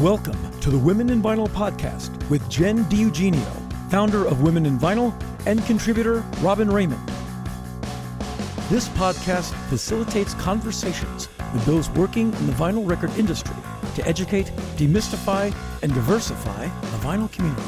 Welcome to the Women in Vinyl podcast with Jen DiEugenio, founder of Women in Vinyl, and contributor Robin Raymond. This podcast facilitates conversations with those working in the vinyl record industry to educate, demystify, and diversify the vinyl community.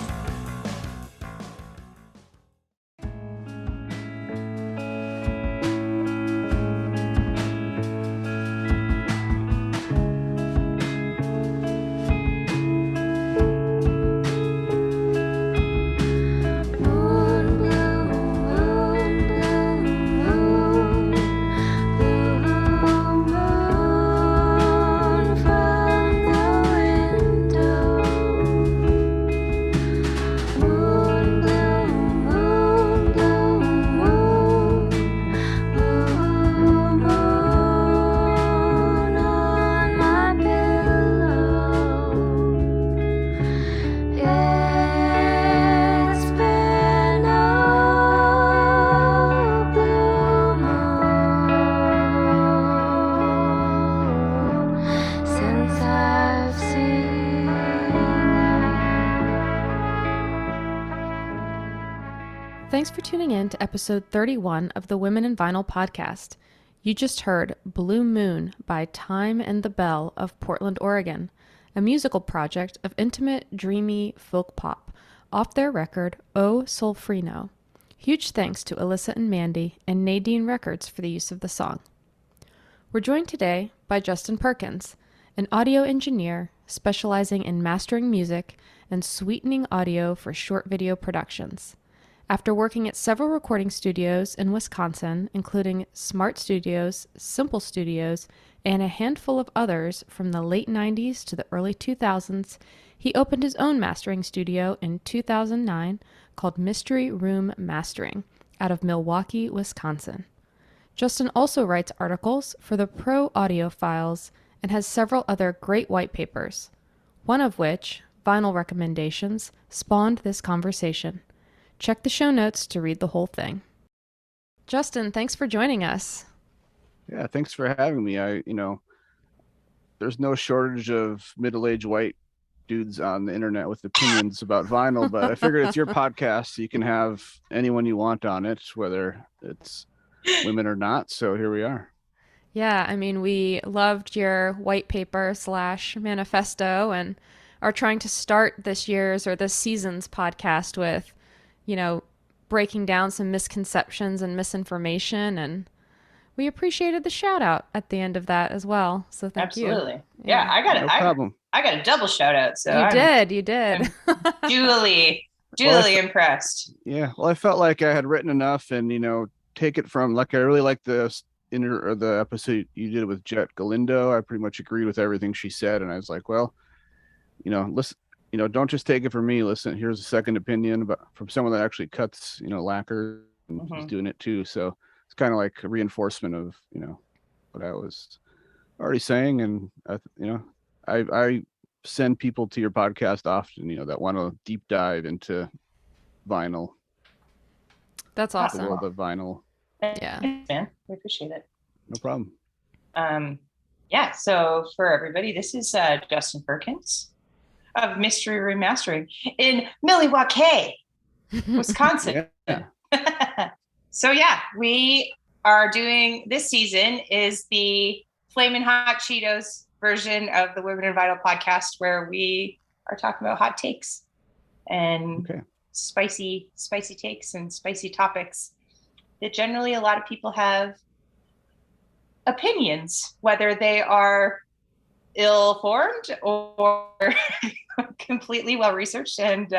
Thanks for tuning in to episode 31 of the Women in Vinyl podcast. You just heard Blue Moon by Time and the Bell of Portland, Oregon, a musical project of intimate, dreamy folk pop off their record, O Solfrino. Huge thanks to Alyssa and Mandy and Nadine Records for the use of the song. We're joined today by Justin Perkins, an audio engineer specializing in mastering music and sweetening audio for short video productions. After working at several recording studios in Wisconsin, including Smart Studios, Simple Studios, and a handful of others from the late 90s to the early 2000s, he opened his own mastering studio in 2009 called Mystery Room Mastering out of Milwaukee, Wisconsin. Justin also writes articles for the Pro Audiophiles and has several other great white papers, one of which, Vinyl Recommendations, spawned this conversation. Check the show notes to read the whole thing. Justin, thanks for joining us. Yeah, thanks for having me. There's no shortage of middle-aged white dudes on the internet with opinions about vinyl, but I figured it's your podcast, so you can have anyone you want on it, whether it's women or not. So here we are. Yeah, I mean, we loved your white paper / manifesto and are trying to start this year's or this season's podcast with breaking down some misconceptions and misinformation, and we appreciated the shout out at the end of that as well. So thank you. Absolutely. Yeah, I got it. No problem. I got a double shout out. So you did. I'm duly impressed. Yeah. Well, I felt like I had written enough and, take it from I really liked the episode you did with Jet Galindo. I pretty much agreed with everything she said. And I was like, well, listen, don't just take it from me. Listen, here's a second opinion from someone that actually cuts, lacquer and he's doing it too. So it's kind of like a reinforcement of, what I was already saying. And, I send people to your podcast often, that want to deep dive into vinyl. That's awesome. The world of vinyl. Yeah. Thanks, man. We appreciate it. No problem. Yeah. So for everybody, this is Justin Perkins of Mystery Room Mastering in Milwaukee, Wisconsin. Yeah. So yeah, we are doing this season is the Flamin' Hot Cheetos version of the Women in Vinyl podcast, where we are talking about hot takes and spicy takes and spicy topics that generally a lot of people have opinions, whether they are ill-formed or completely well-researched, and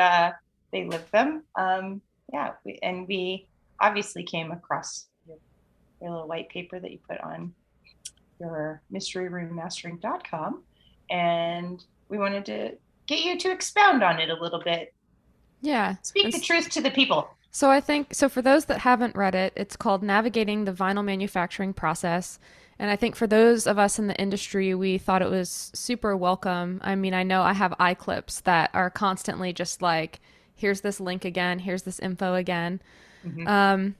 they live them. We obviously came across your little white paper that you put on your mysteryroommastering.com, and we wanted to get you to expound on it a little bit. Yeah. Speak the truth to the people. So for those that haven't read it, it's called Navigating the Vinyl Manufacturing Process. And I think for those of us in the industry, we thought it was super welcome. I mean, I know I have iClips that are constantly just like, here's this link again, here's this info again. Mm-hmm.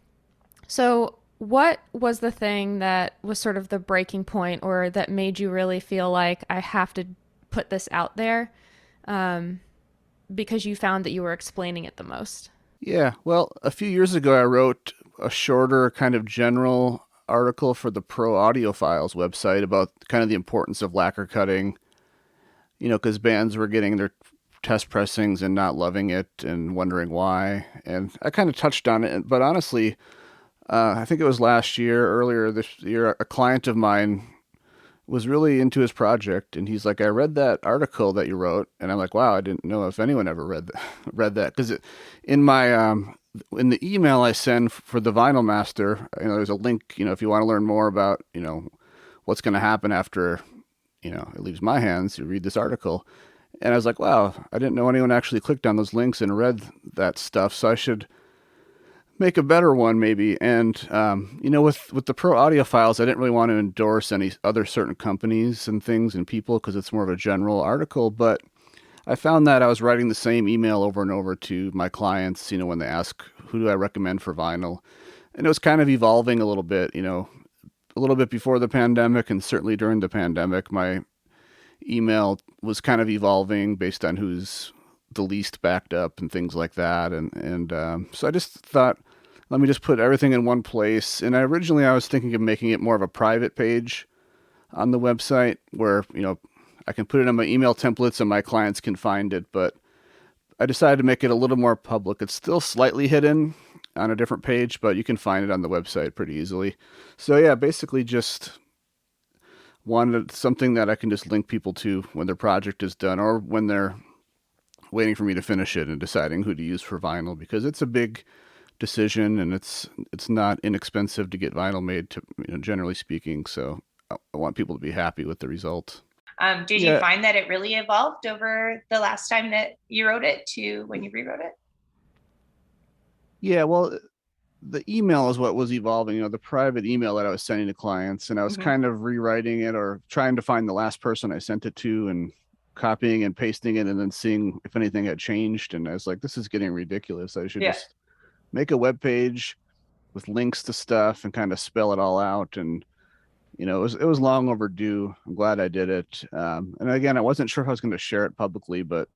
So what was the thing that was sort of the breaking point, or that made you really feel like I have to put this out there because you found that you were explaining it the most? Yeah, well, a few years ago, I wrote a shorter kind of general article for the Pro Audiophiles website about kind of the importance of lacquer cutting, because bands were getting their test pressings and not loving it and wondering why. And I kind of touched on it, but honestly, I think it was earlier this year, a client of mine was really into his project, and he's like, I read that article that you wrote, and I'm like, wow, I didn't know if anyone ever read that, because in my in the email I send for the Vinyl Master, there's a link, if you want to learn more about what's going to happen after it leaves my hands, you read this article. And I was like, wow, I didn't know anyone actually clicked on those links and read that stuff, so I should make a better one maybe. And with the Pro Audiophiles, I didn't really want to endorse any other certain companies and things and people because it's more of a general article. But I found that I was writing the same email over and over to my clients, when they ask, who do I recommend for vinyl? And it was kind of evolving a little bit, a little bit before the pandemic, and certainly during the pandemic, my email was kind of evolving based on who's the least backed up and things like that. And so I just thought, let me just put everything in one place. And originally I was thinking of making it more of a private page on the website where, I can put it in my email templates and my clients can find it. But I decided to make it a little more public. It's still slightly hidden on a different page, but you can find it on the website pretty easily. So yeah, basically just wanted something that I can just link people to when their project is done or when they're waiting for me to finish it and deciding who to use for vinyl, because it's a big decision and it's not inexpensive to get vinyl made, to generally speaking. So I want people to be happy with the result. Did you find that it really evolved over the last time that you wrote it to when you rewrote it? Yeah, well, the email is what was evolving, the private email that I was sending to clients, and I was kind of rewriting it or trying to find the last person I sent it to and copying and pasting it and then seeing if anything had changed. And I was like, this is getting ridiculous. I should just make a web page with links to stuff and kind of spell it all out. And, it was long overdue. I'm glad I did it. And again, I wasn't sure if I was going to share it publicly, but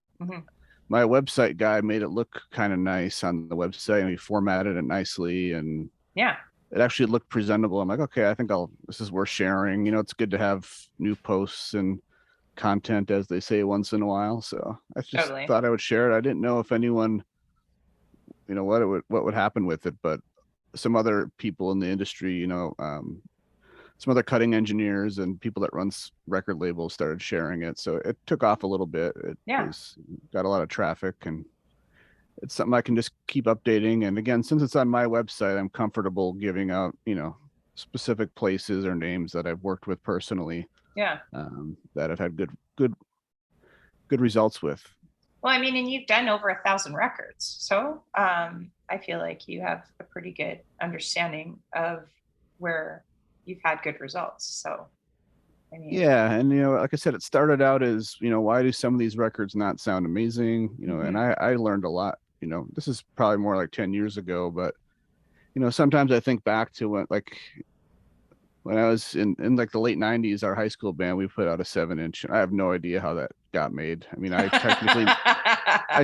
my website guy made it look kind of nice on the website, and he formatted it nicely, and it actually looked presentable. I'm like, okay, I think this is worth sharing. It's good to have new posts and content, as they say, once in a while. So I just thought I would share it. I didn't know if anyone, what would happen with it, but some other people in the industry, some other cutting engineers and people that runs record labels started sharing it. So it took off a little bit. It got a lot of traffic, and it's something I can just keep updating. And again, since it's on my website, I'm comfortable giving out, specific places or names that I've worked with personally. That I've had good results with. Well, I mean, and you've done over 1,000 records. So I feel like you have a pretty good understanding of where you've had good results. So, I mean, yeah. And, like I said, it started out as, why do some of these records not sound amazing? And I learned a lot, this is probably more like 10 years ago, but, sometimes I think back to when I was in like the late 90s, our high school band, we put out a 7-inch. I have no idea how that got made. I mean, I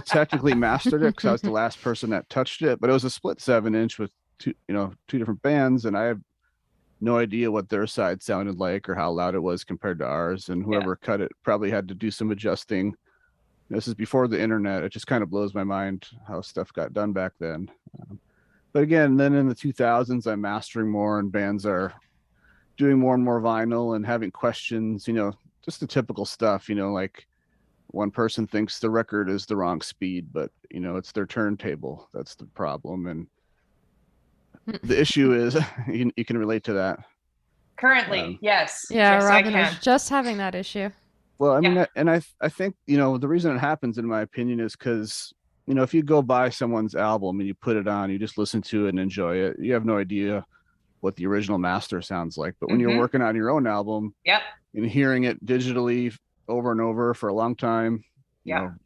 technically mastered it because I was the last person that touched it, but it was a split 7-inch with two different bands, and I have no idea what their side sounded like or how loud it was compared to ours. And whoever cut it probably had to do some adjusting. This is before the internet. It just kind of blows my mind how stuff got done back then. But again, then in the 2000s, I'm mastering more, and bands are doing more and more vinyl and having questions, just the typical stuff, like one person thinks the record is the wrong speed, but it's their turntable that's the problem. And the issue is you can relate to that currently. Yes. Yeah, yes, Robin was just having that issue. Well, I mean, and I think, the reason it happens, in my opinion, is because, if you go buy someone's album and you put it on, you just listen to it and enjoy it, you have no idea what the original master sounds like. But when you're working on your own album and hearing it digitally over and over for a long time,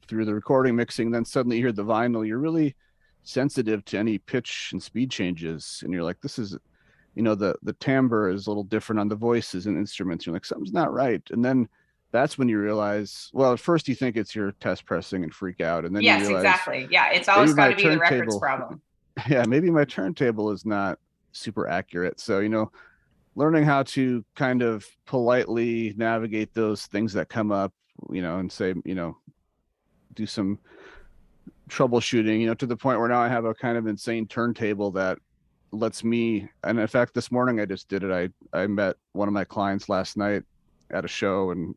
through the recording, mixing, then suddenly you hear the vinyl, you're really sensitive to any pitch and speed changes. And you're like, this is, the timbre is a little different on the voices and instruments. You're like, something's not right. And then that's when you realize, well, at first you think it's your test pressing and freak out, and then you Yes, realize, exactly. Yeah, it's always got to be the record's problem. Yeah, maybe my turntable is not super accurate. So, learning how to kind of politely navigate those things that come up, and say, do some troubleshooting, to the point where now I have a kind of insane turntable that lets me, and in fact, this morning I just did it. I met one of my clients last night at a show and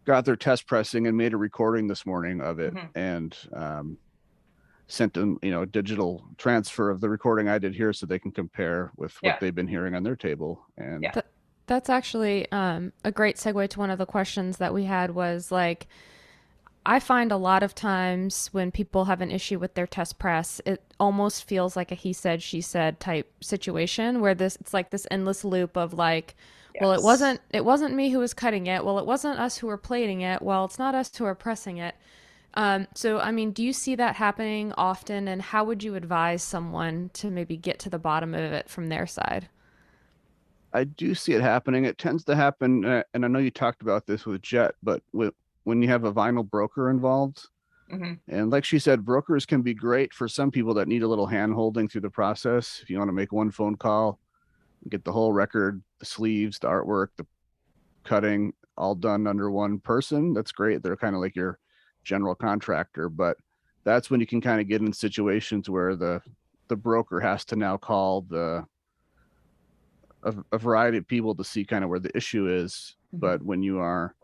got their test pressing and made a recording this morning of it, and sent them, a digital transfer of the recording I did here so they can compare with what they've been hearing on their table. And that's actually a great segue to one of the questions that we had was like, I find a lot of times when people have an issue with their test press, it almost feels like a he said, she said type situation where it's like this endless loop of like, well, it wasn't me who was cutting it. Well, it wasn't us who were plating it. Well, it's not us who are pressing it. So, I mean, do you see that happening often, and how would you advise someone to maybe get to the bottom of it from their side? I do see it happening. It tends to happen, and I know you talked about this with Jet, but when you have a vinyl broker involved, and like she said, brokers can be great for some people that need a little hand holding through the process. If you want to make one phone call, get the whole record, the sleeves, the artwork, the cutting, all done under one person, that's great. They're kind of like your general contractor, but that's when you can kind of get in situations where the broker has to now call a variety of people to see kind of where the issue is. But when you are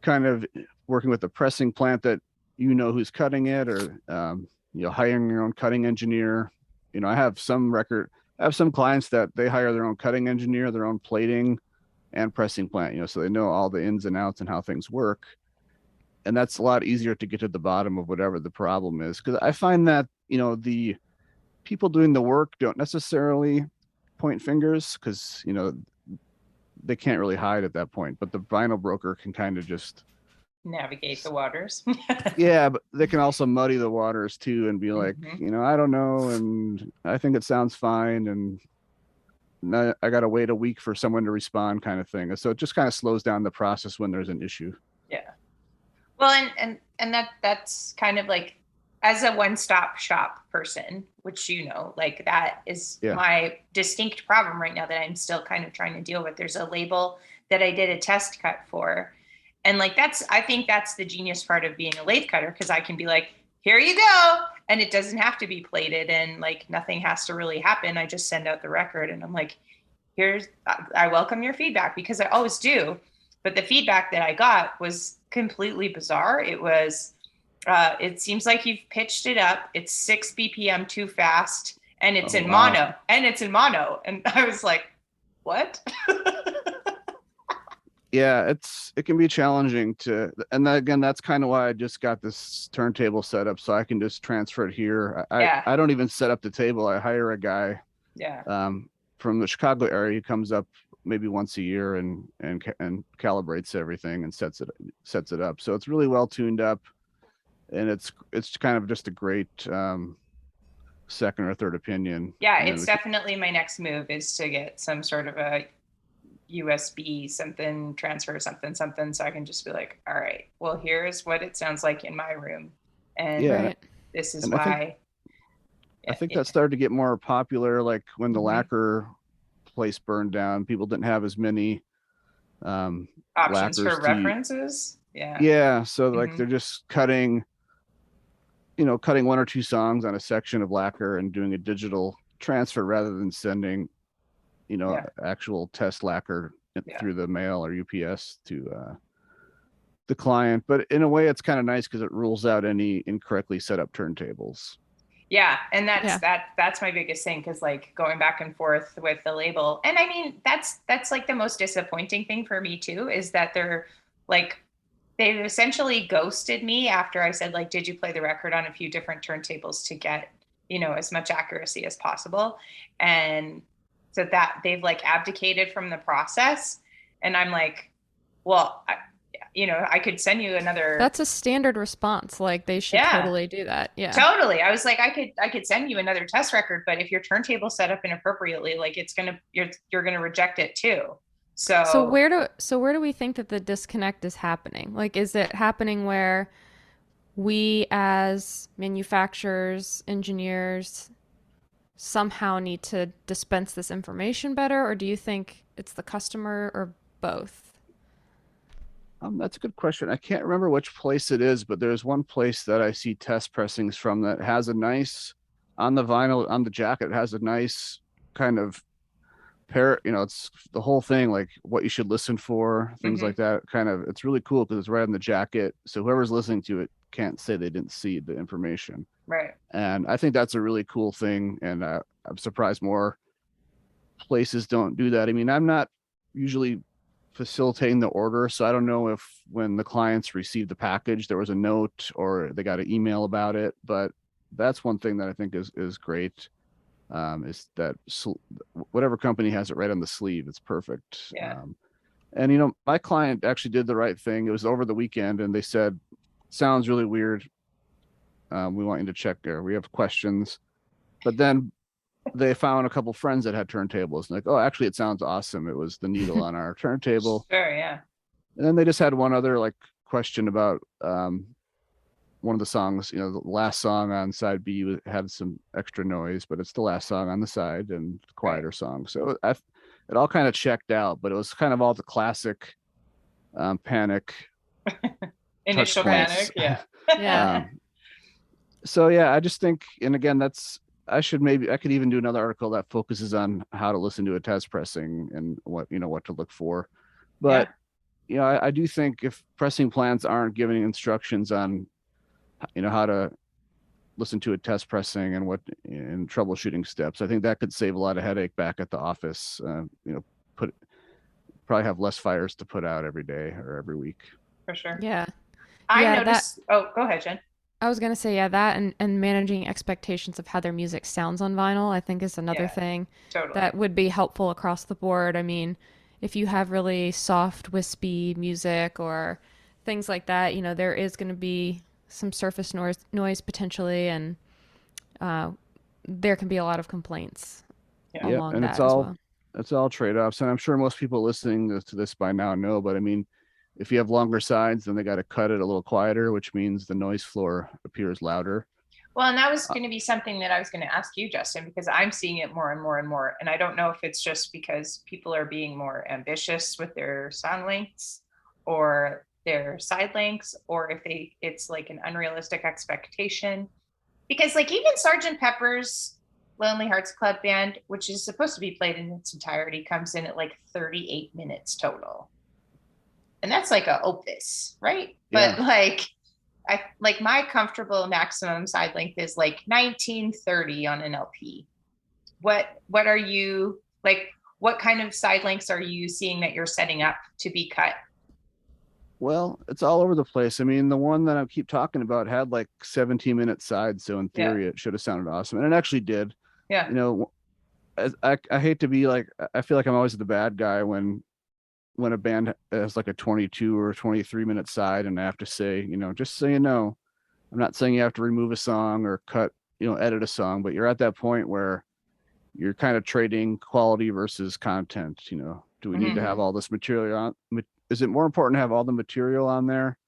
kind of working with a pressing plant that who's cutting it, or hiring your own cutting engineer, I have some clients that they hire their own cutting engineer, their own plating and pressing plant, so they know all the ins and outs and how things work. And that's a lot easier to get to the bottom of whatever the problem is, because I find that the people doing the work don't necessarily point fingers, because they can't really hide at that point, but the vinyl broker can kind of just navigate the waters. Yeah, but they can also muddy the waters too and be like, I don't know, and I think it sounds fine, and now I gotta wait a week for someone to respond, kind of thing. So it just kind of slows down the process when there's an issue. Yeah. Well, and that's kind of like, as a one-stop shop person, which like that is my distinct problem right now that I'm still kind of trying to deal with. There's a label that I did a test cut for, and like I think that's the genius part of being a lathe cutter, because I can be like, here you go, and it doesn't have to be plated, and like nothing has to really happen. I just send out the record, and I'm like, I welcome your feedback, because I always do. But the feedback that I got was completely bizarre. It was, it seems like you've pitched it up. It's 6 BPM too fast, and it's in mono. And I was like, what? Yeah, it can be challenging and again, that's kind of why I just got this turntable set up, so I can just transfer it here. I don't even set up the table. I hire a guy from the Chicago area. He comes up maybe once a year and calibrates everything and sets it up. So it's really well tuned up, and it's kind of just a great second or third opinion. Yeah, it's definitely my next move, is to get some sort of a USB something transfer something, so I can just be like, all right, well, here's what it sounds like in my room, and this is why. I think that started to get more popular, like when the lacquer place burned down. People didn't have as many options for references. So like they're just cutting one or two songs on a section of lacquer and doing a digital transfer rather than sending actual test lacquer through the mail or UPS to the client. But in a way, it's kind of nice because it rules out any incorrectly set up turntables. Yeah, and that's my biggest thing, because like going back and forth with the label, and I mean that's like the most disappointing thing for me too, is that they've essentially ghosted me after I said, like, did you play the record on a few different turntables to get as much accuracy as possible, and so that they've like abdicated from the process. And I'm like, well, I could send you another. That's a standard response. Like they should totally do that. Yeah, totally. I was like, I could send you another test record, but if your turntable set up inappropriately, like you're going to reject it too. So So where do we think that the disconnect is happening? Like, is it happening where we as manufacturers, engineers somehow need to dispense this information better, or do you think it's the customer or both? That's a good question. I can't remember which place it is, but there's one place that I see test pressings from that has a nice on the vinyl on the jacket. It has a nice kind of pair. It's the whole thing, like what you should listen for, things mhm, like that. Kind of, it's really cool because it's right on the jacket. So whoever's listening to it can't say they didn't see the information. right. And I think that's a really cool thing. And I'm surprised more places don't do that. I mean, I'm not usually facilitating the order, so I don't know if when the clients received the package there was a note or they got an email about it. But that's one thing that I think is great. Is that whatever company has it right on the sleeve, it's perfect. Yeah. And my client actually did the right thing. It was over the weekend, and they said, "Sounds really weird. We want you to check there. We have questions." But then they found a couple friends that had turntables, and like, oh, actually, it sounds awesome. It was the needle on our turntable. Sure, yeah. And then they just had one other like question about one of the songs. The last song on side B had some extra noise, but it's the last song on the side and the quieter song. So it all kind of checked out, but it was kind of all the classic panic touch Initial points. panic, yeah. Yeah. So yeah, I just think, and again, I could even do another article that focuses on how to listen to a test pressing and what to look for. But I do think if pressing plans aren't giving instructions on how to listen to a test pressing and what in troubleshooting steps, I think that could save a lot of headache back at the office. Put probably have less fires to put out every day or every week. For sure. Yeah. I Yeah, noticed. Oh, go ahead, Jen. I was gonna say, yeah, that and managing expectations of how their music sounds on vinyl, I think is another Yeah, thing totally. that would be helpful across the board. I mean, if you have really soft, wispy music or things like that, there is going to be some surface noise potentially, and uh, there can be a lot of complaints Yeah. Yeah, along and that as well. it's all trade-offs, and I'm sure most people listening to this by now know. But I mean, if you have longer sides, then they got to cut it a little quieter, which means the noise floor appears louder. Well, and that was going to be something that I was going to ask you, Justin, because I'm seeing it more and more and more. And I don't know if it's just because people are being more ambitious with their sound lengths or their side lengths, or if it's like an unrealistic expectation. Because like even Sergeant Pepper's Lonely Hearts Club Band, which is supposed to be played in its entirety, comes in at like 38 minutes total. And that's like a opus, right? Yeah. But I like my comfortable maximum side length is like 1930 on an LP. What are you like? What kind of side lengths are you seeing that you're setting up to be cut? Well, it's all over the place. I mean, the one that I keep talking about had like 17-minute sides, so in theory, it should have sounded awesome, and it actually did. Yeah. I hate to be like, I feel like I'm always the bad guy when a band has like a 22 or 23-minute side, and I have to say, just so you know, I'm not saying you have to remove a song or edit a song, but you're at that point where you're kind of trading quality versus content. Do we need to have all this material on? Is it more important to have all the material on there,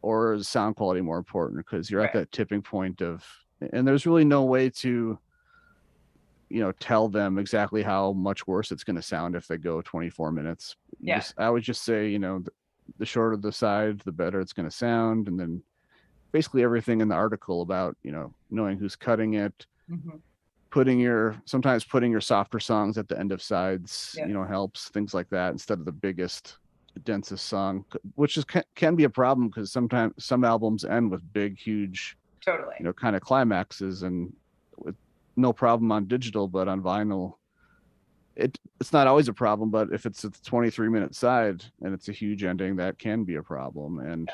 or is sound quality more important? Because you're at that tipping point and there's really no way to tell them exactly how much worse it's going to sound if they go 24 minutes. I would just say, the shorter the side, the better it's going to sound. And then basically everything in the article about, knowing who's cutting it, sometimes putting your softer songs at the end of sides, helps, things like that, instead of the biggest, densest song, which can be a problem because sometimes some albums end with big, huge, totally, kind of climaxes, and with no problem on digital, but on vinyl, it's not always a problem. But if it's a 23-minute side and it's a huge ending, that can be a problem. And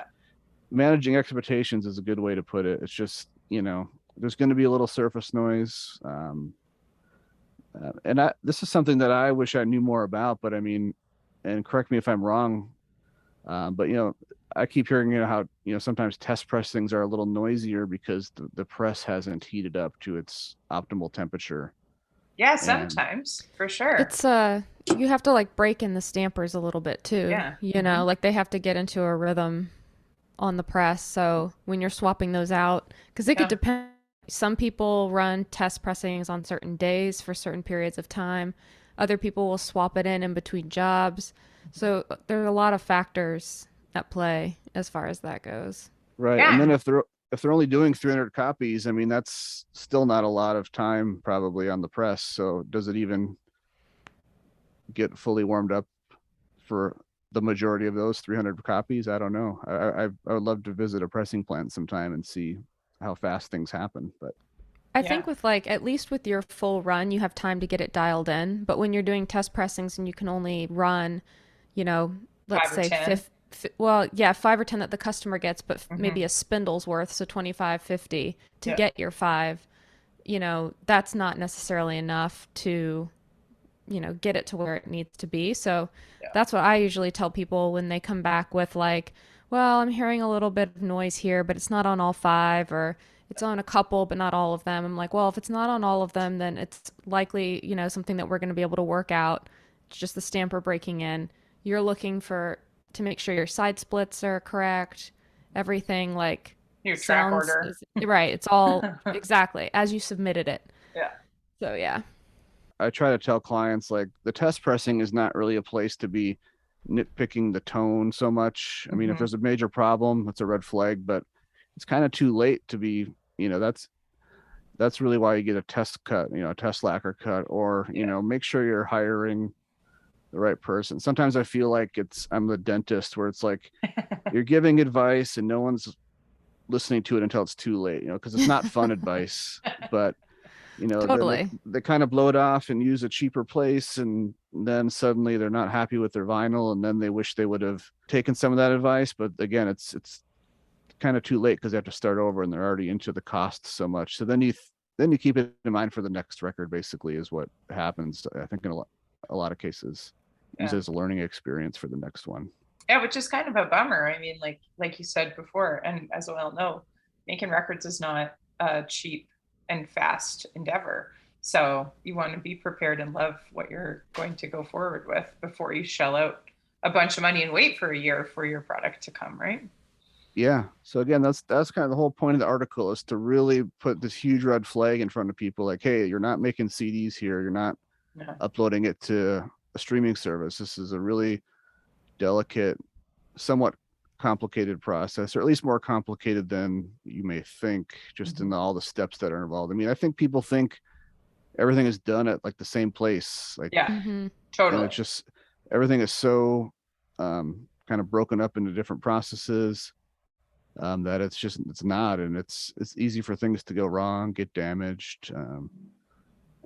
managing expectations is a good way to put it. It's just, there's going to be a little surface noise. And this is something that I wish I knew more about, but I mean, and correct me if I'm wrong, but I keep hearing how sometimes test press things are a little noisier because the press hasn't heated up to its optimal temperature. Yeah, sometimes, for sure. You have to like break in the stampers a little bit too. Yeah. You know, like they have to get into a rhythm on the press. So when you're swapping those out, because it could Yeah. depend. Some people run test pressings on certain days for certain periods of time. Other people will swap it in between jobs. So there are a lot of factors at play as far as that goes. Right. And then Yeah. if they're only doing 300 copies, I mean, that's still not a lot of time probably on the press. So does it even get fully warmed up for the majority of those 300 copies? I don't know. I would love to visit a pressing plant sometime and see how fast things happen. But I Yeah. think with like at least with your full run, you have time to get it dialed in. But when you're doing test pressings and you can only run, you know, let's 5 or 10. well, yeah, 5 or 10 that the customer gets, but maybe Hmm. a spindle's worth, so 25, 50 to Yeah. get your five, you know, that's not necessarily enough to, you know, get it to where it needs to be. So Yeah. that's what I usually tell people when they come back with like, well, I'm hearing a little bit of noise here, but it's not on all five, or it's on a couple, but not all of them. I'm like, well, if it's not on all of them, then it's likely, you know, something that we're going to be able to work out. It's just the stamper breaking in. You're looking for to make sure your side splits are correct. Everything like Your track sounds order. right. It's all exactly as you submitted it. Yeah. So yeah. I try to tell clients like the test pressing is not really a place to be nitpicking the tone so much. I mean, if Hmm. there's a major problem, that's a red flag, but it's kind of too late to be, that's really why you get a test cut, a test lacquer cut, or, Yeah. make sure you're hiring the right person. Sometimes I feel like I'm the dentist where it's like you're giving advice and no one's listening to it until it's too late, because it's not fun advice, but then they, Totally. they kind of blow it off and use a cheaper place, and then suddenly they're not happy with their vinyl, and then they wish they would have taken some of that advice. But again, it's kind of too late because they have to start over and they're already into the cost so much. So then you keep it in mind for the next record, basically, is what happens, I think, in a lot of cases. Use Yeah. it as a learning experience for the next one. Yeah, which is kind of a bummer. I mean, like you said before, and as we all know, making records is not a cheap and fast endeavor. So you want to be prepared and love what you're going to go forward with before you shell out a bunch of money and wait for a year for your product to come, right? Yeah. So again, that's kind of the whole point of the article, is to really put this huge red flag in front of people like, hey, you're not making CDs here. You're not Yeah. uploading it to a streaming service. This is a really delicate, somewhat complicated process, or at least more complicated than you may think, just in all the steps that are involved. I mean, I think people think everything is done at like the same place, like, Yeah, Hmm. and totally. it's just everything is so kind of broken up into different processes, that it's not, and it's easy for things to go wrong, get damaged,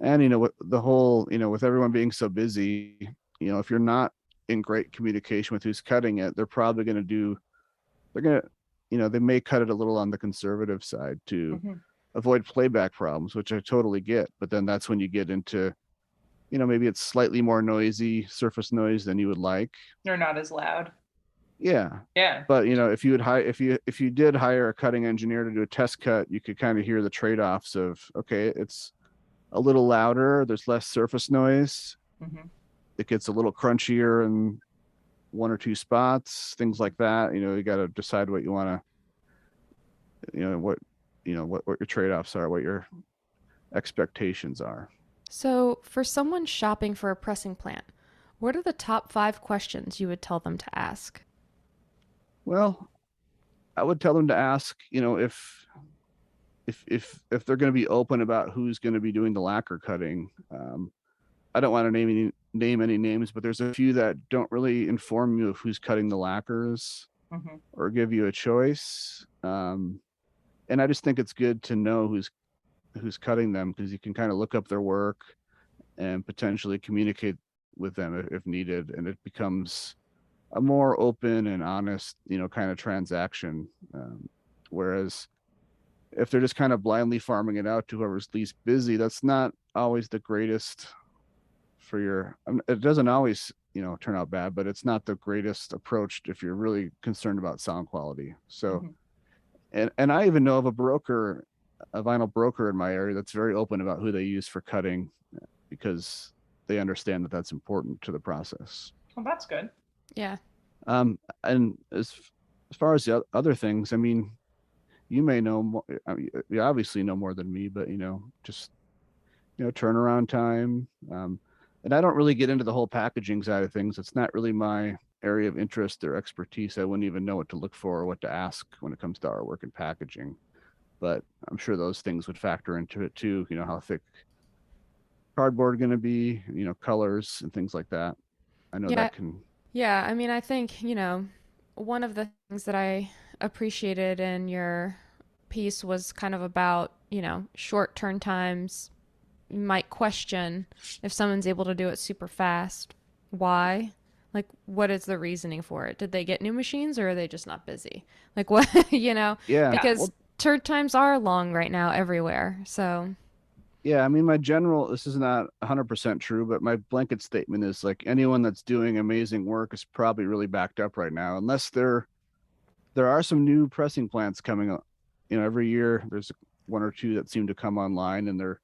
and what the whole, with everyone being so busy, if you're not in great communication with who's cutting it, they're going to, they may cut it a little on the conservative side to Hmm. avoid playback problems, which I totally get. But then that's when you get into, maybe it's slightly more noisy, surface noise than you would like. They're not as loud. Yeah. Yeah. But if you did hire a cutting engineer to do a test cut, you could kind of hear the trade-offs of, okay, it's a little louder, there's less surface noise, Hmm. it gets a little crunchier in one or two spots, things like that. You got to decide what you want to, what your trade-offs are, what your expectations are. So, for someone shopping for a pressing plant, what are the top 5 questions you would tell them to ask? Well, I would tell them to ask, if they're going to be open about who's going to be doing the lacquer cutting. I don't want to name any names, but there's a few that don't really inform you of who's cutting the lacquers Hmm. or give you a choice. And I just think it's good to know who's cutting them, because you can kind of look up their work and potentially communicate with them if needed, and it becomes a more open and honest, kind of transaction. Whereas if they're just kind of blindly farming it out to whoever's least busy, that's not always the greatest for it doesn't always, turn out bad, but it's not the greatest approach if you're really concerned about sound quality. So, Hmm. and I even know of a vinyl broker in my area that's very open about who they use for cutting, because they understand that that's important to the process. Well, that's good. Yeah. And as far as the other things, I mean, you may know more, I mean, you obviously know more than me, but just turnaround time. And I don't really get into the whole packaging side of things. It's not really my area of interest or expertise. I wouldn't even know what to look for or what to ask when it comes to artwork and packaging. But I'm sure those things would factor into it too. How thick cardboard going to be, colors and things like that. I know Yeah. that can. Yeah. I mean, I think, one of the things that I appreciated in your piece was kind of about, short turn times. You might question if someone's able to do it super fast. Why? Like, what is the reasoning for it? Did they get new machines or are they just not busy? Like, what, Yeah. because Well, turn times are long right now everywhere. So, yeah. I mean, this is not 100% true, but my blanket statement is like anyone that's doing amazing work is probably really backed up right now, unless there are some new pressing plants coming up. Every year there's one or two that seem to come online, and they're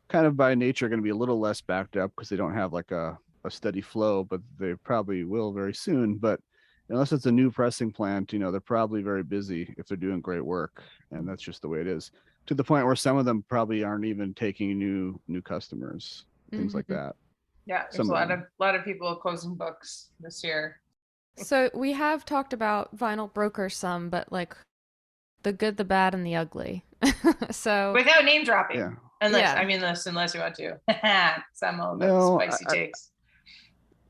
kind of by nature going to be a little less backed up because they don't have like a steady flow, but they probably will very soon. But unless it's a new pressing plant, they're probably very busy if they're doing great work, and that's just the way it is. To the point where some of them probably aren't even taking new customers, things like that. Yeah, there's Some a lot of people closing books this year. so we have talked about vinyl brokers some, but like the good, the bad, and the ugly. So Without name dropping. Yeah. Unless you want to. Some of the No, spicy takes.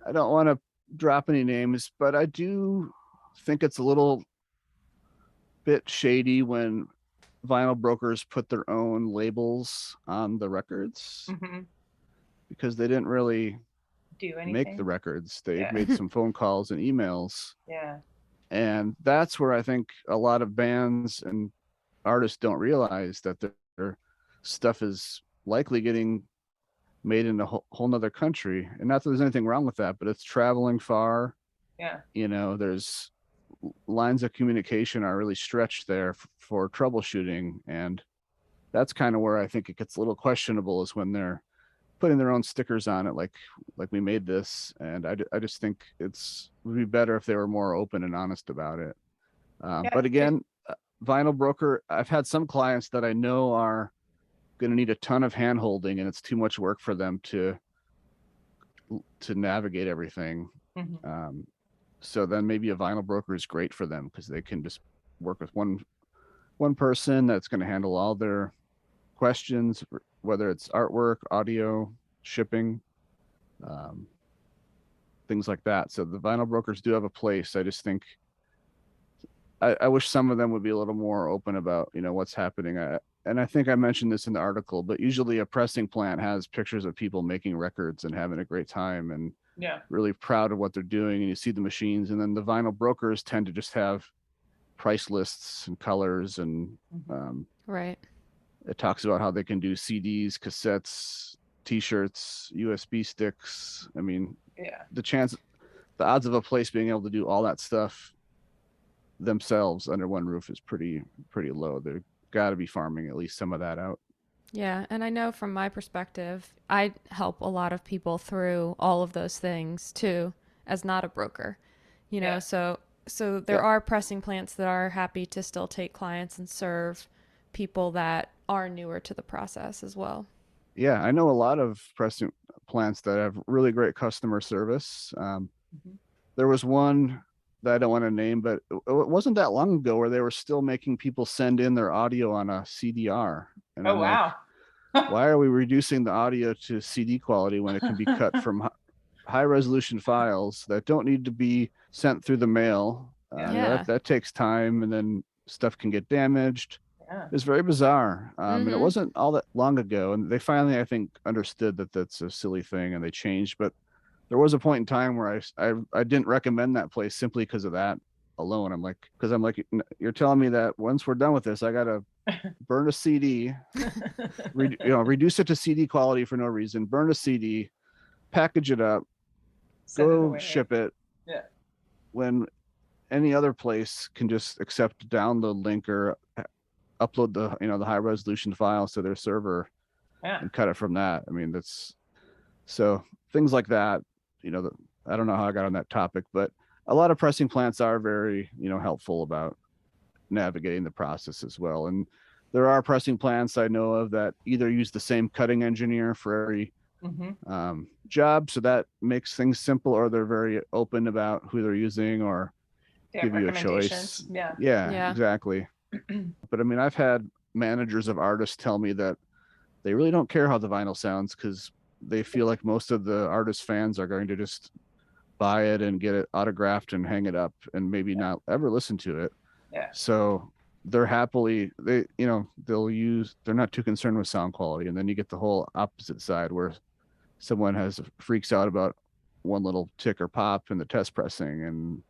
I don't want to drop any names, but I do think it's a little bit shady when vinyl brokers put their own labels on the records because they didn't really Do anything. make the records. They made some phone calls and emails. Yeah. And that's where I think a lot of bands and artists don't realize that their stuff is likely getting made in a whole nother country. And not that there's anything wrong with that, but it's traveling far. Yeah. There's lines of communication are really stretched there for troubleshooting. And that's kind of where I think it gets a little questionable, is when they're putting their own stickers on it, like we made this. And I just think would be better if they were more open and honest about it. But again, vinyl broker, I've had some clients that I know are going to need a ton of hand holding, and it's too much work for them to navigate everything. So then maybe a vinyl broker is great for them because they can just work with one person that's going to handle all their questions, whether it's artwork, audio, shipping, things like that. So the vinyl brokers do have a place. I just think I wish some of them would be a little more open about what's happening. And I think I mentioned this in the article, but usually a pressing plant has pictures of people making records and having a great time and really proud of what they're doing. And you see the machines, and then the vinyl brokers tend to just have price lists and colors. And right. It talks about how they can do CDs, cassettes, T-shirts, USB sticks. I mean, the odds of a place being able to do all that stuff themselves under one roof is pretty low. They've got to be farming at least some of that out. Yeah, and I know from my perspective, I help a lot of people through all of those things too, as not a broker. So there are pressing plants that are happy to still take clients and serve people that are newer to the process as well. Yeah, I know a lot of pressing plants that have really great customer service. There was one that I don't want to name, but it wasn't that long ago where they were still making people send in their audio on a CDR. And I'm wow. Like, why are we reducing the audio to CD quality when it can be cut from high resolution files that don't need to be sent through the mail? That takes time, and then stuff can get damaged. It's very bizarre. And it wasn't all that long ago, and they finally, I think, understood that that's a silly thing, and they changed. But there was a point in time where I didn't recommend that place simply because of that alone. I'm like, you're telling me that once we're done with this, I gotta burn a CD, reduce it to CD quality for no reason, burn a CD, package it up, go ship it. Yeah. When any other place can just accept download link or upload the high resolution files to their server and cut it from that. I mean, So things like that, I don't know how I got on that topic, but a lot of pressing plants are very, helpful about navigating the process as well. And there are pressing plants I know of that either use the same cutting engineer for every job, so that makes things simple, or they're very open about who they're using, or give you a choice. Yeah, exactly. But I mean, I've had managers of artists tell me that they really don't care how the vinyl sounds because they feel like most of the artist fans are going to just buy it and get it autographed and hang it up and maybe not ever listen to it. So they're they're not too concerned with sound quality. And then you get the whole opposite side where someone freaks out about one little tick or pop in the test pressing and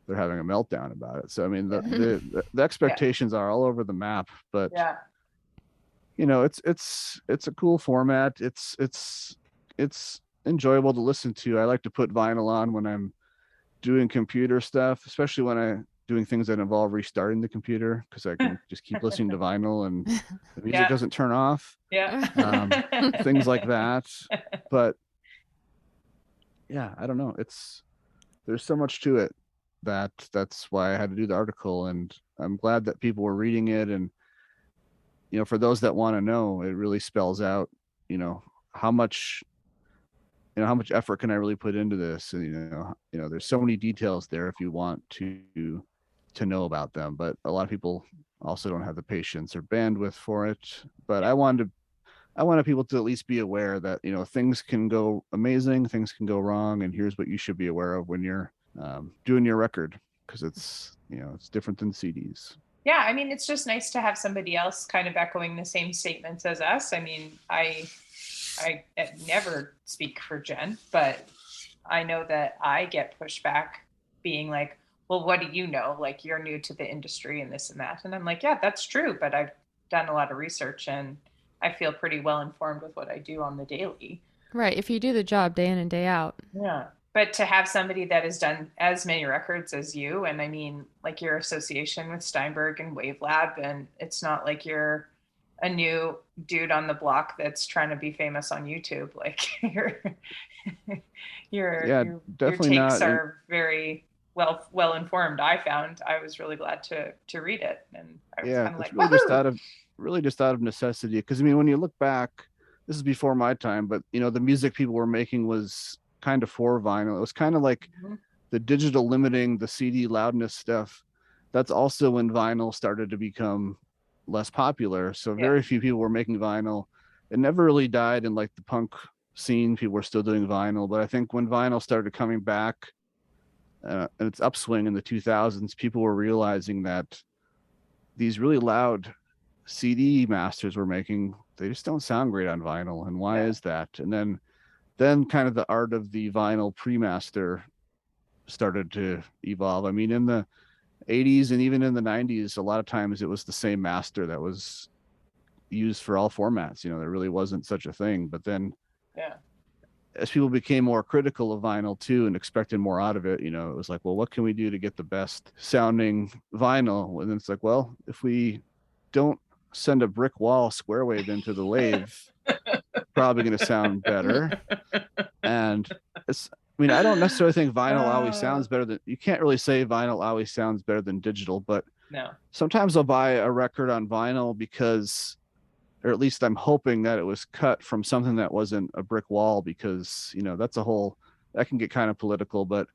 they're having a meltdown about it. So I mean, the expectations are all over the map, but it's a cool format. It's enjoyable to listen to. I like to put vinyl on when I'm doing computer stuff, especially when I'm doing things that involve restarting the computer, because I can just keep listening to vinyl and the music doesn't turn off. Things like that. But yeah, I don't know. There's so much to it that's why I had to do the article, and I'm glad that people were reading it. And for those that want to know, it really spells out how much effort can I really put into this. And there's so many details there if you want to know about them, but a lot of people also don't have the patience or bandwidth for it. But I wanted people to at least be aware that things can go amazing, things can go wrong, and here's what you should be aware of when you're doing your record, because it's different than CDs. Yeah, I mean, it's just nice to have somebody else kind of echoing the same statements as us. I mean, I never speak for Jen, but I know that I get pushback being like, well, what do you know? Like, you're new to the industry and this and that. And I'm like, yeah, that's true. But I've done a lot of research and I feel pretty well informed with what I do on the daily. Right. If you do the job day in and day out. Yeah. But to have somebody that has done as many records as you, and I mean, like your association with Steinberg and Wave Lab, and it's not like you're a new dude on the block that's trying to be famous on YouTube. Like your takes are very well informed. I was really glad to read it, and I was kind of like, really just out of necessity. Because I mean, when you look back, this is before my time, but the music people were making was kind of for vinyl. It was kind of like the digital limiting, the CD loudness stuff. That's also when vinyl started to become less popular. So very few people were making vinyl. It never really died in like the punk scene. People were still doing vinyl, but I think when vinyl started coming back and its upswing in the 2000s, people were realizing that these really loud CD masters we're making, they just don't sound great on vinyl. And why is that? And then kind of the art of the vinyl pre-master started to evolve. I mean, in the 80s and even in the 90s, a lot of times it was the same master that was used for all formats. There really wasn't such a thing. But then as people became more critical of vinyl too and expected more out of it, it was like, well, what can we do to get the best sounding vinyl? And then it's like, well, if we don't send a brick wall square wave into the lathe, probably going to sound better. And I don't necessarily think vinyl always sounds better than, you can't really say vinyl always sounds better than digital, but sometimes I'll buy a record on vinyl because, or at least I'm hoping that it was cut from something that wasn't a brick wall, because, that can get kind of political, but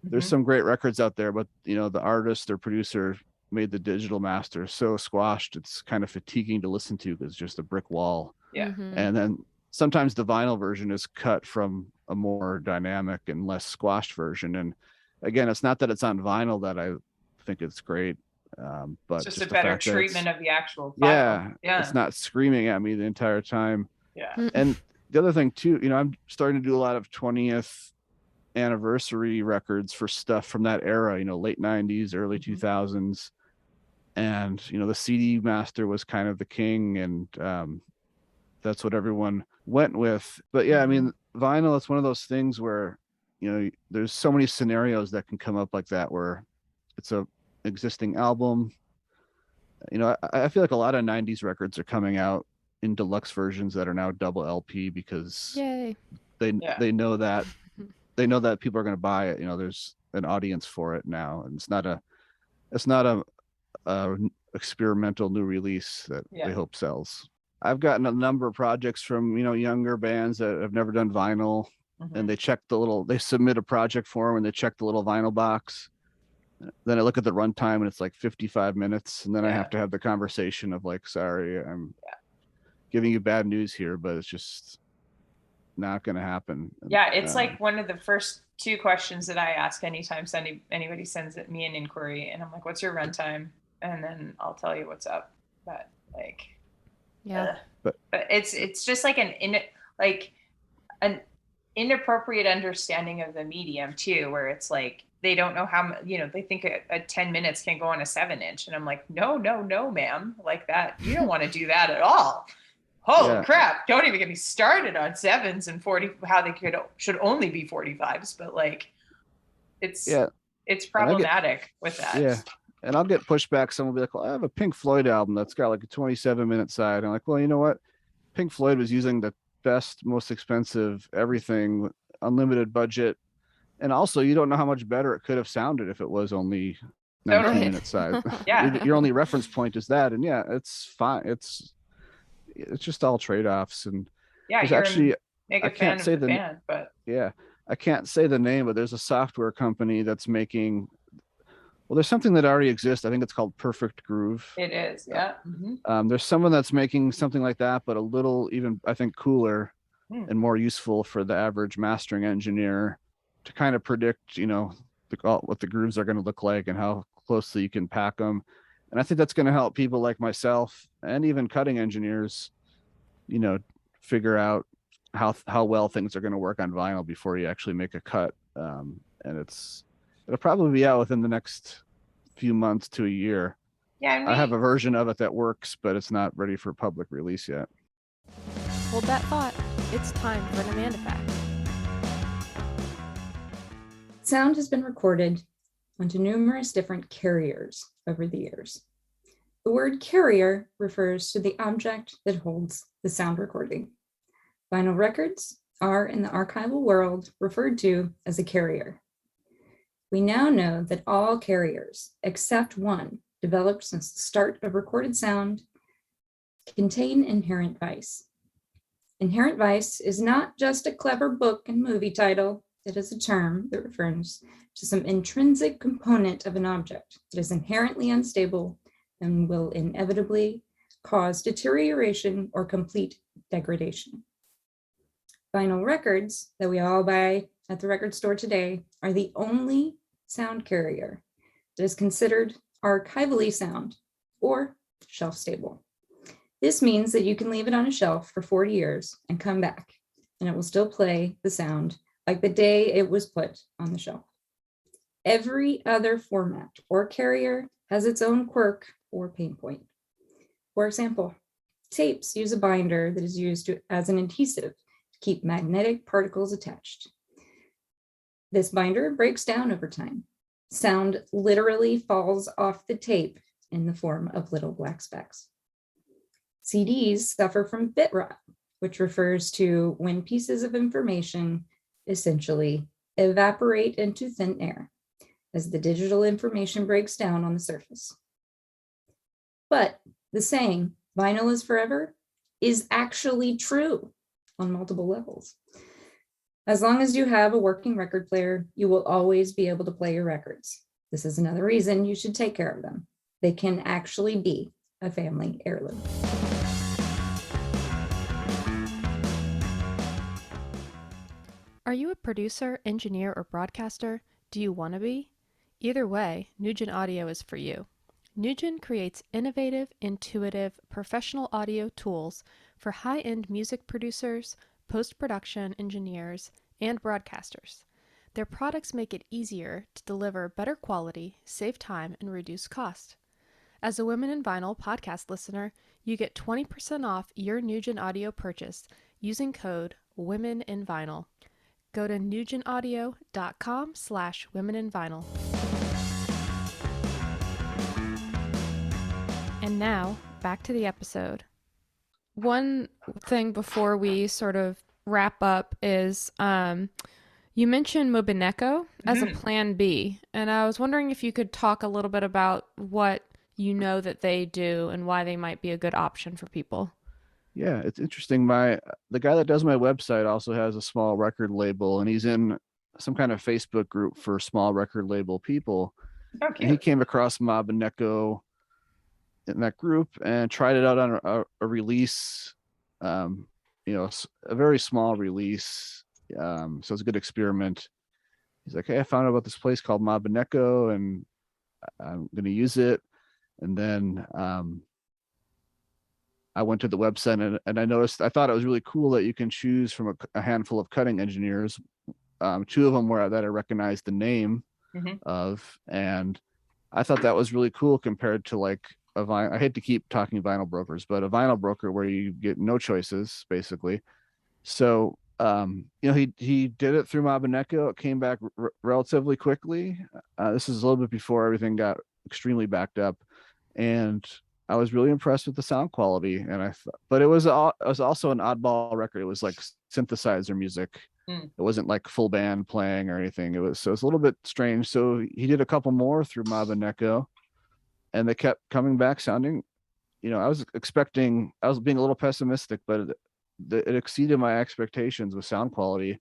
there's some great records out there, but the artist or producer made the digital master so squashed, it's kind of fatiguing to listen to because it's just a brick wall. And then sometimes the vinyl version is cut from a more dynamic and less squashed version. And again, it's not that it's on vinyl that I think it's great, but it's just a better treatment of the actual file. It's not screaming at me the entire time. And the other thing too, I'm starting to do a lot of 20th anniversary records for stuff from that era, late 90s, early 2000s. And the CD master was kind of the king, and that's what everyone went with. But I mean, vinyl, it's one of those things where there's so many scenarios that can come up like that, where it's a existing album. I feel like a lot of 90s records are coming out in deluxe versions that are now double LP, because they know that people are going to buy it. There's an audience for it now, and it's not a experimental new release that they hope sells. I've gotten a number of projects from younger bands that have never done vinyl, and they submit a project form and they check the little vinyl box. Then I look at the runtime and it's like 55 minutes, and then I have to have the conversation of like, sorry, I'm giving you bad news here, but it's just not going to happen. Yeah, it's like one of the first 2 questions that I ask anytime anybody sends me an inquiry, and I'm like, what's your runtime? And then I'll tell you what's up. But like, but it's just like an inappropriate understanding of the medium too, where it's like they don't know how they think a 10 minutes can go on a 7-inch, and I'm like, no ma'am, like that, you don't want to do that at all. Holy crap, don't even get me started on 7s and 40, how they should only be 45s, but like it's problematic with that. And I'll get pushback. Someone will be like, well, I have a Pink Floyd album that's got like a 27-minute side. I'm like, well, you know what? Pink Floyd was using the best, most expensive, everything, unlimited budget. And also, you don't know how much better it could have sounded if it was only 19-minute side. Your only reference point is that. And it's fine. It's just all trade-offs. And you're actually, I can't say the band, but I can't say the name, but there's a software company that's making, well, there's something that already exists. I think it's called Perfect Groove. It is, yeah. There's someone that's making something like that, but a little even, I think, cooler and more useful for the average mastering engineer to kind of predict, what the grooves are going to look like and how closely you can pack them. And I think that's going to help people like myself and even cutting engineers, figure out how well things are going to work on vinyl before you actually make a cut. And it'll probably be out within the next few months to a year. Yeah, I have a version of it that works, but it's not ready for public release yet. Hold that thought. It's time for an Amanda fact. Sound has been recorded onto numerous different carriers over the years. The word carrier refers to the object that holds the sound recording. Vinyl records are, in the archival world, referred to as a carrier. We now know that all carriers, except one, developed since the start of recorded sound, contain inherent vice. Inherent vice is not just a clever book and movie title. It is a term that refers to some intrinsic component of an object that is inherently unstable and will inevitably cause deterioration or complete degradation. Vinyl records that we all buy at the record store today are the only sound carrier that is considered archivally sound or shelf stable. This means that you can leave it on a shelf for 40 years and come back, and it will still play the sound like the day it was put on the shelf. Every other format or carrier has its own quirk or pain point. For example, tapes use a binder that is used as an adhesive to keep magnetic particles attached. This binder breaks down over time. Sound literally falls off the tape in the form of little black specks. CDs suffer from bit rot, which refers to when pieces of information essentially evaporate into thin air as the digital information breaks down on the surface. But the saying, vinyl is forever, is actually true on multiple levels. As long as you have a working record player, you will always be able to play your records. This is another reason you should take care of them. They can actually be a family heirloom. Are you a producer, engineer, or broadcaster? Do you want to be? Either way, Nugent Audio is for you. Nugent creates innovative, intuitive, professional audio tools for high-end music producers, post-production engineers, and broadcasters. Their products make it easier to deliver better quality, save time, and reduce cost. As a Women in Vinyl podcast listener, you get 20% off your Nugent Audio purchase using code WOMENINVINYL. Go to nugentaudio.com/womeninvinyl. And now, back to the episode. One thing before we sort of wrap up is you mentioned Mobineko as a Mhm. plan B, and I was wondering if you could talk a little bit about what you know that they do and why they might be a good option for people. Yeah, it's interesting. The guy that does my website also has a small record label, and he's in some kind of Facebook group for small record label people. Oh, And he cute. came across Mob and Neko in that group and tried it out on a release, a very small release. So it's a good experiment. He's like, hey, I found out about this place called Mob and Neko, and I'm going to use it. And then I went to the website and I thought it was really cool that you can choose from a handful of cutting engineers. Two of them were that I recognized the name Mhm. of, and I thought that was really cool compared to like a vinyl. I hate to keep talking vinyl brokers, but a vinyl broker where you get no choices basically. So he did it through Mabineko. It came back relatively quickly. This is a little bit before everything got extremely backed up, and I was really impressed with the sound quality. And but it was also an oddball record. It was like synthesizer music. Mm. It wasn't like full band playing or anything. So it's a little bit strange. So he did a couple more through Mabineko, and they kept coming back sounding. I was being a little pessimistic, but it exceeded my expectations with sound quality.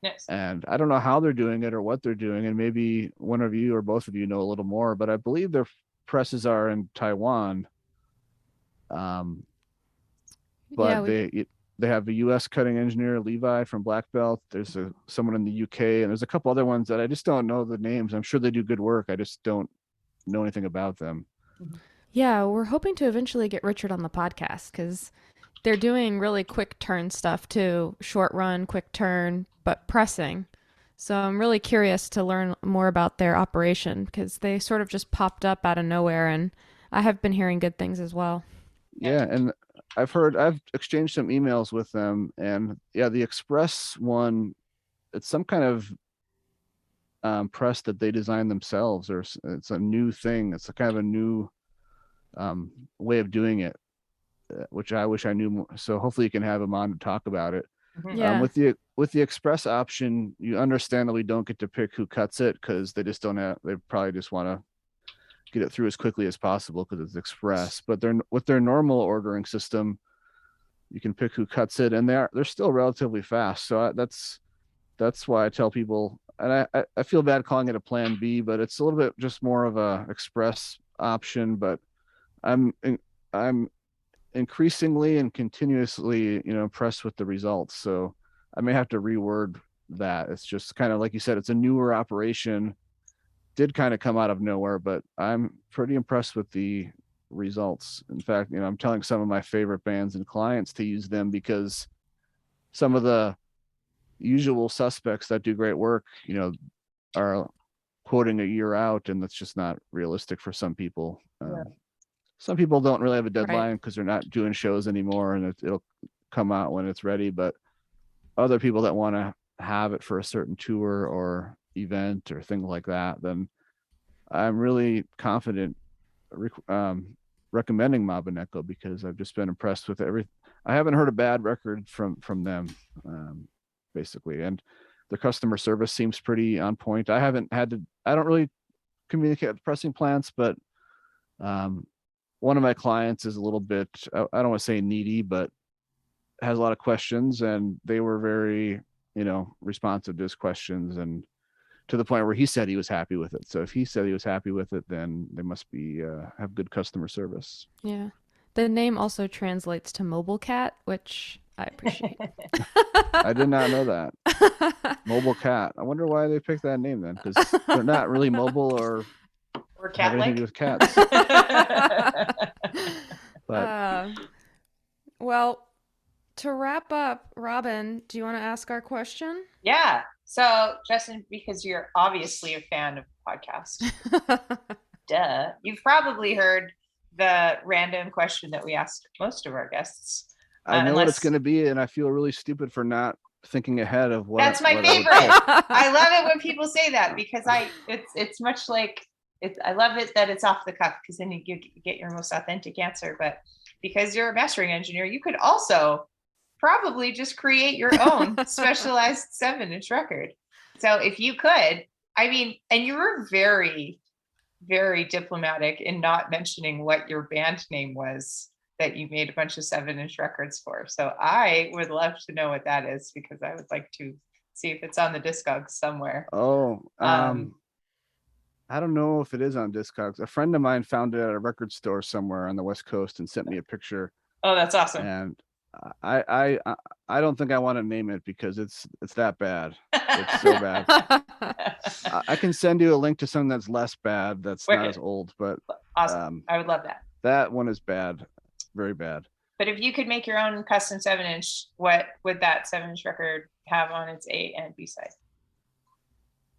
Nice. And I don't know how they're doing it or what they're doing, and maybe one of you or both of you know a little more, but I believe their presses are in Taiwan. Yeah, But they have a U.S. cutting engineer, Levi from Black Belt. There's someone in the UK, and there's a couple other ones that I just don't know the names. I'm sure they do good work. I just don't know anything about them. yeah, we're hoping to eventually get Richard on the podcast because they're doing really quick turn stuff too, short run, quick turn, but pressing. So I'm really curious to learn more about their operation because they sort of just popped up out of nowhere, and I have been hearing good things as well. Yeah, and I've exchanged some emails with them, and yeah, the Express one, it's some kind of press that they designed themselves, or it's a new thing. It's a kind of a new way of doing it, which I wish I knew more. So hopefully you can have them on to talk about it. Mhm. Yeah. With the Express option, you understandably don't get to pick who cuts it because they just don't have. They probably just want to get it through as quickly as possible because it's Express. But with their normal ordering system, you can pick who cuts it, and they're still relatively fast. So that's why I tell people, and I feel bad calling it a plan B, but it's a little bit just more of a Express option. But I'm I'm increasingly and continuously impressed with the results. So I may have to reword that. It's just kind of like you said, it's a newer operation, did kind of come out of nowhere, but I'm pretty impressed with the results. In fact, I'm telling some of my favorite bands and clients to use them because some of the usual suspects that do great work are quoting a year out, and that's just not realistic for some people. Some people don't really have a Right. deadline because they're not doing shows anymore, and it'll come out when it's ready. But other people that want to have it for a certain tour or event or things like that, then I'm really confident recommending Mabineko because I've just been impressed with everything. I haven't heard a bad record from them, basically, and the customer service seems pretty on point. I don't really communicate with pressing plants, but one of my clients is a little bit, I don't want to say needy, but has a lot of questions, and they were very, responsive to his questions, and to the point where he said he was happy with it. So if he said he was happy with it, then they must be have good customer service. Yeah. The name also translates to mobile cat, which I appreciate. I did not know that. Mobile cat. I wonder why they picked that name then, because they're not really mobile or have anything to do with cats. But Well, to wrap up, Robin, do you want to ask our question? Yeah. So, Justin, because you're obviously a fan of podcasts, duh, you've probably heard the random question that we asked most of our guests. I know what it's going to be, and I feel really stupid for not thinking ahead of what. That's my favorite. I love it when people say that because it's much like I love it that it's off the cuff because then you get your most authentic answer. But because you're a mastering engineer, you could also probably just create your own specialized 7-inch record. So if you could, I mean, and you were very, very diplomatic in not mentioning what your band name was that you made a bunch of 7-inch records for. So I would love to know what that is, because I would like to see if it's on the Discogs somewhere. I don't know if it is on Discogs. A friend of mine found it at a record store somewhere on the West Coast and sent me a picture. Oh, that's awesome. And I don't think I want to name it because it's that bad. It's so bad. I can send you a link to something that's less bad. That's not as old, but awesome. I would love that. That one is bad, very bad. But if you could make your own custom 7-inch, what would that 7-inch record have on its A and B side?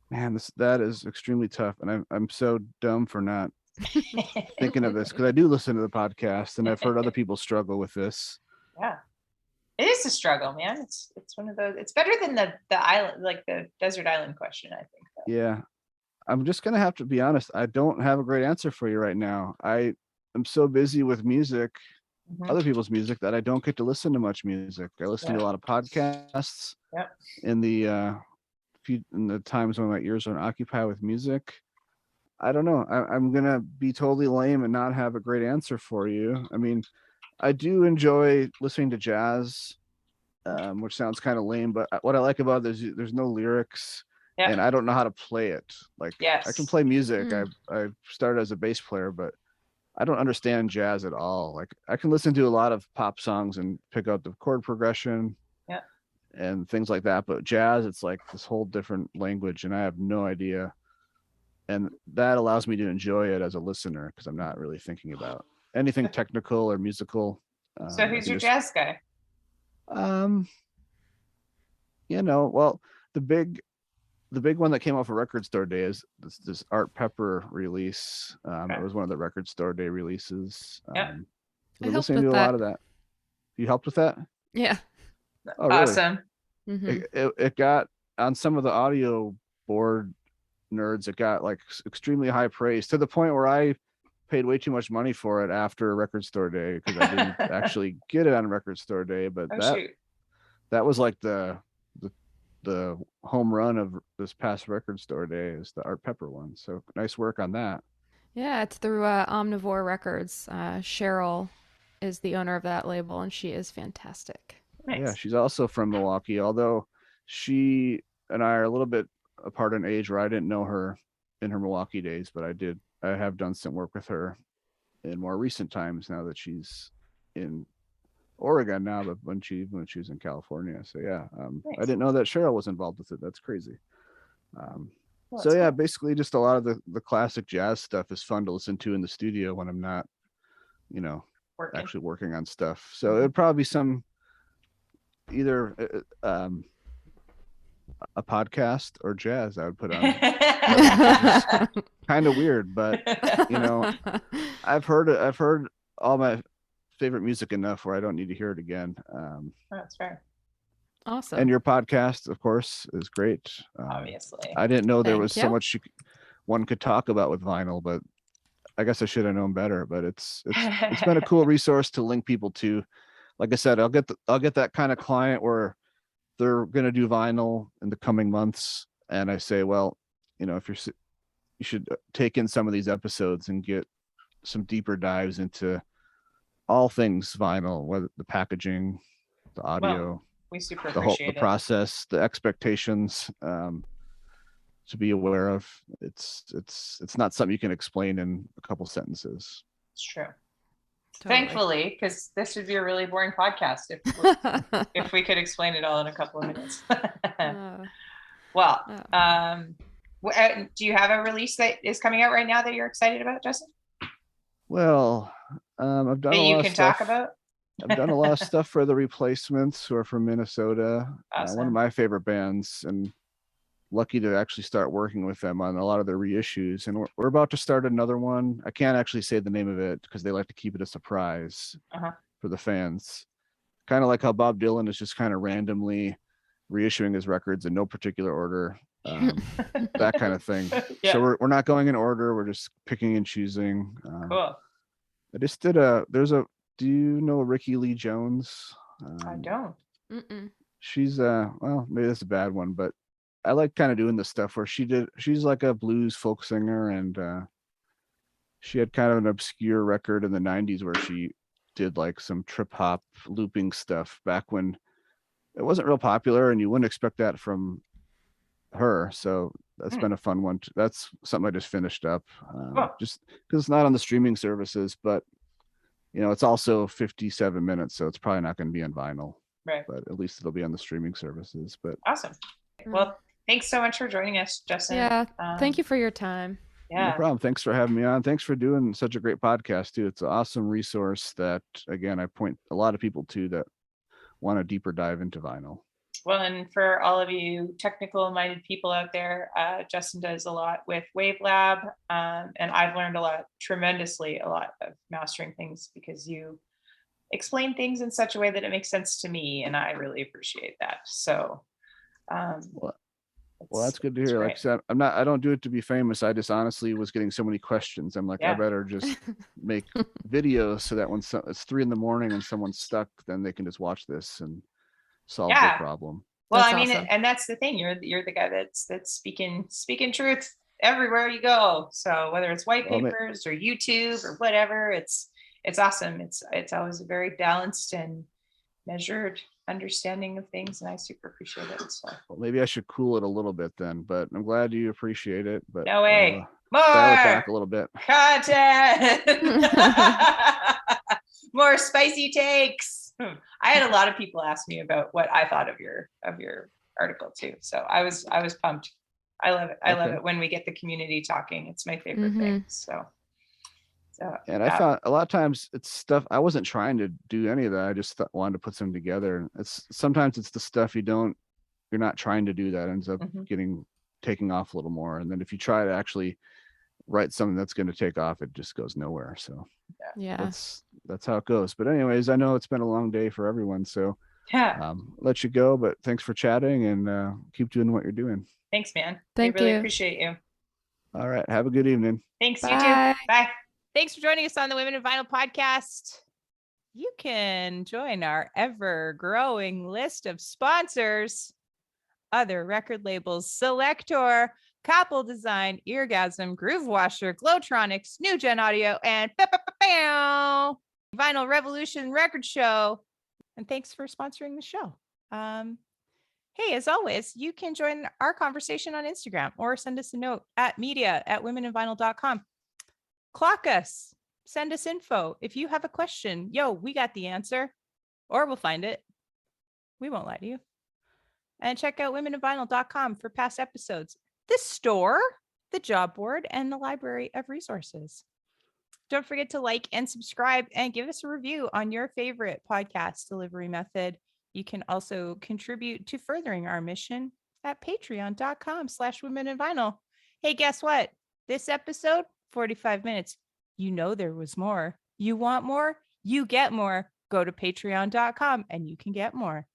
Man, that is extremely tough, and I'm so dumb for not thinking of this, because I do listen to the podcast and I've heard other people struggle with this. Yeah, it is a struggle, man. It's one of those. It's better than the island, like the desert island question, I think. Though. Yeah, I'm just gonna have to be honest. I don't have a great answer for you right now. I am so busy with music, other people's music, that I don't get to listen to much music. I listen to a lot of podcasts. Yep. In the times when my ears are occupied with music. I don't know. I'm gonna be totally lame and not have a great answer for you. I mean, I do enjoy listening to jazz, which sounds kind of lame, but what I like about it is there's no lyrics, and I don't know how to play it. Like, I can play music. I started as a bass player, but I don't understand jazz at all. Like, I can listen to a lot of pop songs and pick out the chord progression. And things like that, but jazz, it's like this whole different language, and I have no idea. And that allows me to enjoy it as a listener, because I'm not really thinking about anything technical or musical. So who's your jazz guy? Well, the big one that came off of Record Store Day is this Art Pepper release. It was one of the Record Store Day releases. I listening to a lot of that. You helped with that? Yeah. Oh, really? Awesome. It got on some of the audio board nerds. It got like extremely high praise, to the point where I paid way too much money for it after Record Store Day, because I didn't actually get it on Record Store Day. But that was like the home run of this past Record Store Day, is the Art Pepper one. So nice work on that. Yeah, it's through Omnivore Records. Cheryl is the owner of that label, and she is fantastic. Nice. Yeah, she's also from Milwaukee, although she and I are a little bit apart in age, where I didn't know her in her Milwaukee days, but I have done some work with her in more recent times, now that she's in Oregon now, but when she was in California. So yeah, nice. I didn't know that Cheryl was involved with it. That's crazy. So yeah, basically just a lot of the classic jazz stuff is fun to listen to in the studio when I'm not, actually working on stuff. So it'd probably be some either a podcast or jazz I would put on. Kind of weird, but I've heard all my favorite music enough where I don't need to hear it again. That's fair. Awesome. And your podcast, of course, is great. Obviously, I didn't know there was so much one could talk about with vinyl, but I guess I should have known better. But it's been a cool resource to link people to. Like I said, I'll get that kind of client where they're going to do vinyl in the coming months, and I say, well, if you should take in some of these episodes and get some deeper dives into all things vinyl, whether the packaging, the audio, we super the appreciate the process, the expectations to be aware of. It's not something you can explain in a couple sentences. It's true. Totally. Thankfully, because this would be a really boring podcast if we could explain it all in a couple of minutes. Do you have a release that is coming out right now that you're excited about, Justin? Well, I've done that a you lot can of stuff. talk about. I've done a lot of stuff for the Replacements, who are from Minnesota. Awesome. One of my favorite bands, and lucky to actually start working with them on a lot of their reissues. And we're about to start another one. I can't actually say the name of it because they like to keep it a surprise for the fans. Kind of like how Bob Dylan is just kind of randomly reissuing his records in no particular order. That kind of thing. Yeah. So we're not going in order. We're just picking and choosing. Cool. I just did do you know Ricky Lee Jones? I don't. Mm-mm. She's well, maybe that's a bad one, but I like kind of doing this stuff where she's like a blues folk singer, and she had kind of an obscure record in the 90s where she did like some trip hop looping stuff back when it wasn't real popular, and you wouldn't expect that from her. So that's been a fun one. That's something I just finished up, just because it's not on the streaming services, but it's also 57 minutes, so it's probably not going to be on vinyl. Right. But at least it'll be on the streaming services. But awesome. Well, thanks so much for joining us, Justin. Yeah. Thank you for your time. Yeah. No problem. Thanks for having me on. Thanks for doing such a great podcast too. It's an awesome resource that, again, I point a lot of people to that want a deeper dive into vinyl. Well, and for all of you technical-minded people out there, Justin does a lot with WaveLab, and I've learned tremendously a lot of mastering things because you explain things in such a way that it makes sense to me, and I really appreciate that. So, well, that's good to hear. Like I said, I don't do it to be famous. I just honestly was getting so many questions. I'm like, I better just make videos so that when it's 3 a.m. and someone's stuck, then they can just watch this and solve their problem. Well, That's I mean, awesome. And that's the thing. You're the guy that's speaking truth everywhere you go. So whether it's white papers or YouTube or whatever, it's awesome. It's always a very balanced and measured understanding of things, and I super appreciate it. So well, maybe I should cool it a little bit then, but I'm glad you appreciate it. But no way. More dial it back a little bit. Content. More spicy takes. I had a lot of people ask me about what I thought of your article too. So I was pumped. I love it. I love it when we get the community talking. It's my favorite thing. So and I found a lot of times it's stuff I wasn't trying to do any of that. I just wanted to put some together. Sometimes it's the stuff you're not trying to do that ends up taking off a little more. And then if you try to actually write something that's going to take off, it just goes nowhere. So that's how it goes. But anyways, I know it's been a long day for everyone, so let you go. But thanks for chatting, and keep doing what you're doing. Thanks, man. Thank you. Really you. Appreciate you. All right. Have a good evening. Thanks. Bye. You too. Bye. Thanks for joining us on the Women in Vinyl podcast. You can join our ever-growing list of sponsors, other record labels, Selector, Couple Design, Eargasm, Groove Washer, Glowtronics, New Gen Audio, and Vinyl Revolution Record Show. And thanks for sponsoring the show. Hey, as always, you can join our conversation on Instagram or send us a note at media@womeninvinyl.com. Clock us, send us info. If you have a question, we got the answer, or we'll find it. We won't lie to you. And check out womeninvinyl.com for past episodes, the store, the job board, and the library of resources. Don't forget to like and subscribe and give us a review on your favorite podcast delivery method. You can also contribute to furthering our mission at patreon.com/womeninvinyl. Hey, guess what? This episode, 45 minutes. You know there was more. You want more? You get more. Go to patreon.com and you can get more.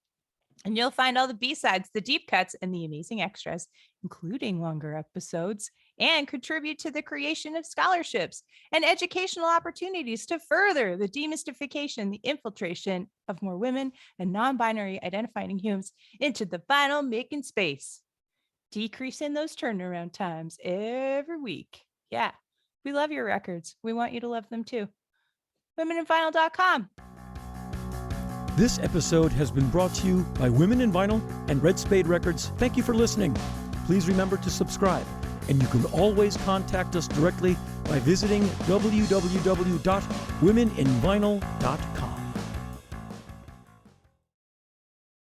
And you'll find all the B-sides, the deep cuts, and the amazing extras, including longer episodes, and contribute to the creation of scholarships and educational opportunities to further the demystification, the infiltration of more women and non-binary identifying humans into the vinyl making space. Decreasing those turnaround times every week. Yeah. We love your records. We want you to love them too. womeninvinyl.com. This episode has been brought to you by Women in Vinyl and Red Spade Records. Thank you for listening. Please remember to subscribe, and you can always contact us directly by visiting www.womeninvinyl.com.